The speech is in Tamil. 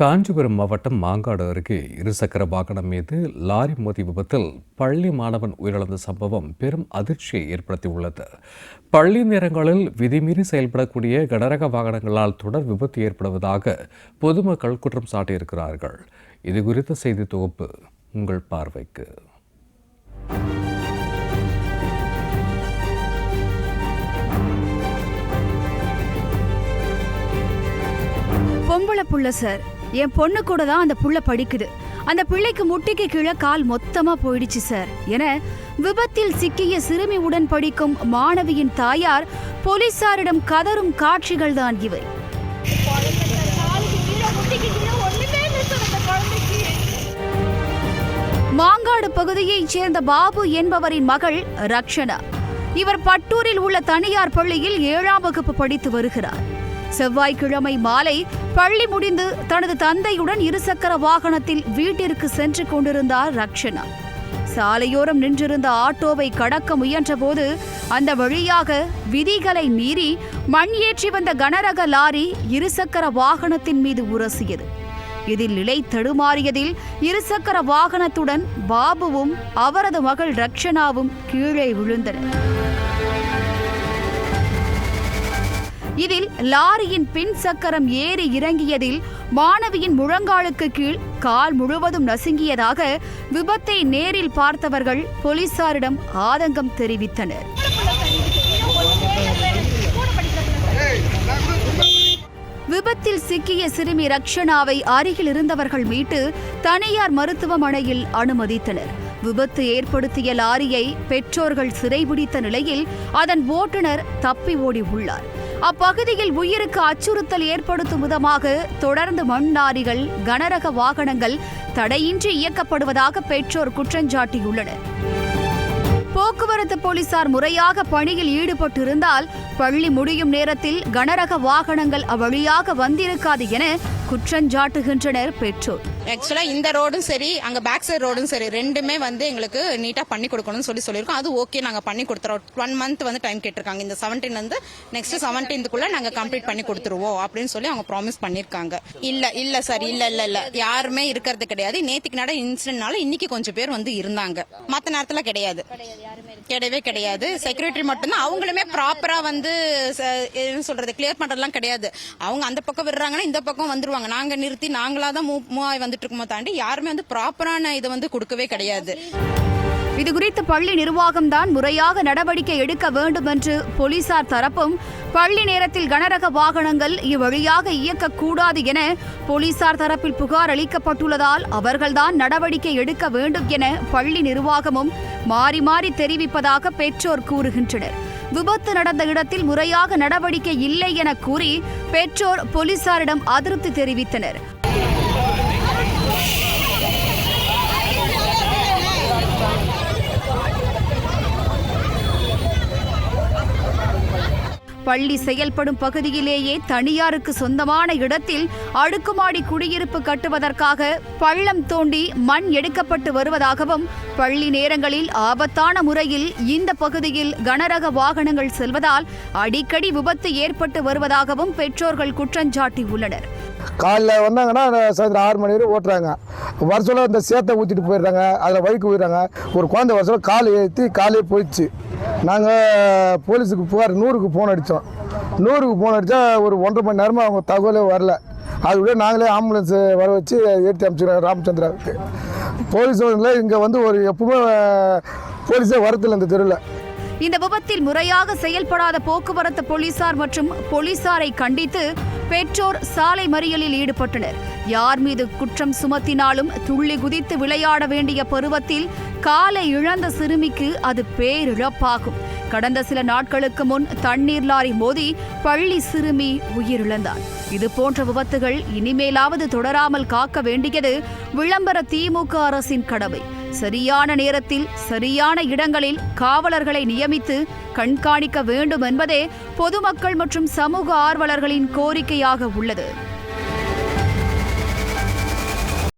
காஞ்சிபுரம் மாவட்டம் மாங்காடு அருகே இருசக்கர வாகனம் மீது லாரி மோதி விபத்தில் பள்ளி மாணவன் உயிரிழந்த சம்பவம் பெரும் அதிர்ச்சியை ஏற்படுத்தியுள்ளது. பள்ளி நேரங்களில் விதிமீறி செயல்படக்கூடிய கனரக வாகனங்களால் தொடர் விபத்து ஏற்படுவதாக பொதுமக்கள் குற்றம் சாட்டியிருக்கிறார்கள். இதுகுறித்த செய்தி தொகுப்பு உங்கள் பார்வைக்கு. பொம்பளை புள்ள சார், என் பொண்ணு கூட தான் அந்த புள்ள படிக்குது. அந்த பிள்ளைக்கு முட்டிக்கு கீழே கால் மொத்தமா போயிடுச்சு சார் என விபத்தில் சிக்கிய சிறுமி உடன் படிக்கும் மாணவியின் தாயார் போலீசாரிடம் கதரும் காட்சிகள் தான் இவை. மாங்காடு பகுதியைச் சேர்ந்த பாபு என்பவரின் மகள் ரக்ஷனா. இவர் பட்டூரில் உள்ள தனியார் பள்ளியில் 7ஆம் வகுப்பு படித்து வருகிறார். செவ்வாய்க்கிழமை மாலை பள்ளி முடிந்து தனது தந்தையுடன் இருசக்கர வாகனத்தில் வீட்டிற்கு சென்று கொண்டிருந்தார் ரக்ஷனா. சாலையோரம் நின்றிருந்த ஆட்டோவை கடக்க முயன்றபோது அந்த வழியாக விதிகளை மீறி மண் ஏற்றி வந்த கனரக லாரி இருசக்கர வாகனத்தின் மீது உரசியது. இதில் நிலை தடுமாறியதில் இருசக்கர வாகனத்துடன் பாபுவும் அவரது மகள் ரக்ஷனாவும் கீழே விழுந்தனர். இதில் லாரியின் பின் சக்கரம் ஏறி இறங்கியதில் மாணவியின் முழங்காலுக்கு கீழ் கால் முழுவதும் நசுங்கியதாக விபத்தை நேரில் பார்த்தவர்கள் போலீசாரிடம் ஆதங்கம் தெரிவித்தனர். விபத்தில் சிக்கிய சிறுமி ரக்ஷனாவை அருகில் இருந்தவர்கள் மீட்டு தனியார் மருத்துவமனையில் அனுமதித்தனர். விபத்து ஏற்படுத்திய லாரியை பெற்றோர்கள் சிறைபிடித்த நிலையில் அதன் ஓட்டுநர் தப்பி ஓடி உள்ளார். அப்பகுதியில் உயிருக்கு அச்சுறுத்தல் ஏற்படுத்தும் விதமாக தொடர்ந்து மண் லாரிகள், கனரக வாகனங்கள் தடையின்றி இயக்கப்படுவதாக பெற்றோர் குற்றஞ்சாட்டியுள்ளனர். போக்குவரத்து போலீசார் முறையாக பணியில் ஈடுபட்டிருந்தால் பள்ளி முடியும் நேரத்தில் கனரக வாகனங்கள் அவ்வழியாக வந்திருக்காது என குற்றஞ்சாட்டுகின்றனர் பெற்றோர். ஆக்சுவலா இந்த ரோடும் சரி, அங்க பேக் சைடு ரோடும் சரி, ரெண்டுமே எங்களுக்கு நீட்டா பண்ணி கொடுக்கணும்னு சொல்லியிருக்கோம். அது ஓகே, நாங்க பண்ணி கொடுத்துறோம். 1 மந்த் டைம் கேட்டிருக்காங்க. இந்த 17 நெக்ஸ்ட் 17க்குள்ள நாங்க கம்ப்ளீட் பண்ணி கொடுத்துருவோம் அப்படின்னு சொல்லி அவங்க ப்ராமிஸ் பண்ணிருக்காங்க. இல்ல சார், இல்ல யாருமே இருக்கிறது கிடையாது. நேத்துக்கு நட இன்சிடென்ட்னால இன்னைக்கு கொஞ்சம் பேர் இருந்தாங்க. மத்த நேரத்துல கிடையவே கிடையாது. செக்யூரிட்டி மட்டும்தான். அவங்களுமே ப்ராப்பரா என்ன சொல்றது, கிளியர் பண்றதுலாம் கிடையாது. அவங்க அந்த பக்கம் விடுறாங்கன்னா இந்த பக்கம் வந்துருவாங்க. நாங்க நிறுத்தி நாங்களாதான் மூவ் ஆகி வந்துட்டு இருக்கோமோ தாண்டி யாருமே ப்ராப்பரான இதை கொடுக்கவே கிடையாது. இதுகுறித்து பள்ளி நிர்வாகம்தான் முறையாக நடவடிக்கை எடுக்க வேண்டும் என்று போலீசார் தரப்பும், பள்ளி நேரத்தில் கனரக வாகனங்கள் இவ்வழியாக இயக்கக்கூடாது என போலீசார் தரப்பில் புகார் அளிக்கப்பட்டுள்ளதால் அவர்கள்தான் நடவடிக்கை எடுக்க வேண்டும் என பள்ளி நிர்வாகமும் மாறி மாறி தெரிவிப்பதாக பெற்றோர் கூறுகின்றனர். விபத்து நடந்த இடத்தில் முறையாக நடவடிக்கை இல்லை என கூறி பெற்றோர் போலீசாரிடம் அதிருப்தி தெரிவித்தனர். பள்ளி செயல்படும் பகுதியிலேயே தனியாருக்கு சொந்தமான இடத்தில் அடுக்குமாடி குடியிருப்பு கட்டுவதற்காக பள்ளம் தோண்டி மண் எடுக்கப்பட்டு வருவதாகவும், பள்ளி நேரங்களில் ஆபத்தான முறையில் இந்த பகுதியில் கனரக வாகனங்கள் செல்வதால் அடிக்கடி விபத்து ஏற்பட்டு வருவதாகவும் பெற்றோர்கள் குற்றஞ்சாட்டியுள்ளனர். காலைல வந்தாங்கன்னா சாயந்தரம் 6 மணி வரை ஓட்டுறாங்க. வருஷம் இந்த சேத்தை ஊற்றிட்டு போயிடுறாங்க. அதில் வழிக்கு போயிடுறாங்க. ஒரு குழந்தை வருஷம் காலை ஏற்றி காலையே போயிடுச்சு. நாங்கள் போலீஸுக்கு புகார் 100க்கு ஃபோன் அடித்தோம். 100க்கு ஃபோன் அடித்தா ஒரு 1.5 மணி நேரமாக அவங்க தகவலே வரல. அதுக்குள்ளே நாங்களே ஆம்புலன்ஸ் வர வச்சு ஏற்றி அனுப்பிச்சிடுறோம் ராமச்சந்திராவுக்கு. போலீஸ் இங்கே ஒரு எப்பவுமே போலீஸே வரதில்லை இந்த தெருவில். இந்த விபத்தில் முறையாக செயல்படாத போக்குவரத்து போலீசார் மற்றும் போலீசாரை கண்டித்து பெற்றோர் சாலை மறியலில் ஈடுபட்டனர். யார் மீது குற்றம் சுமத்தினாலும் துள்ளி குதித்து விளையாட வேண்டிய பருவத்தில் காலை இழந்த சிறுமிக்கு அது பேரிழப்பாகும். கடந்த சில நாட்களுக்கு முன் தண்ணீர் லாரி மோதி பள்ளி சிறுமி உயிரிழந்தார். இதுபோன்ற விபத்துகள் இனிமேலாவது தொடராமல் காக்க வேண்டியது விளம்பர திமுக அரசின் கடமை. சரியான நேரத்தில் சரியான இடங்களில் காவலர்களை நியமித்து கண்காணிக்க வேண்டும் என்பதே பொதுமக்கள் மற்றும் சமூக ஆர்வலர்களின் கோரிக்கையாக உள்ளது.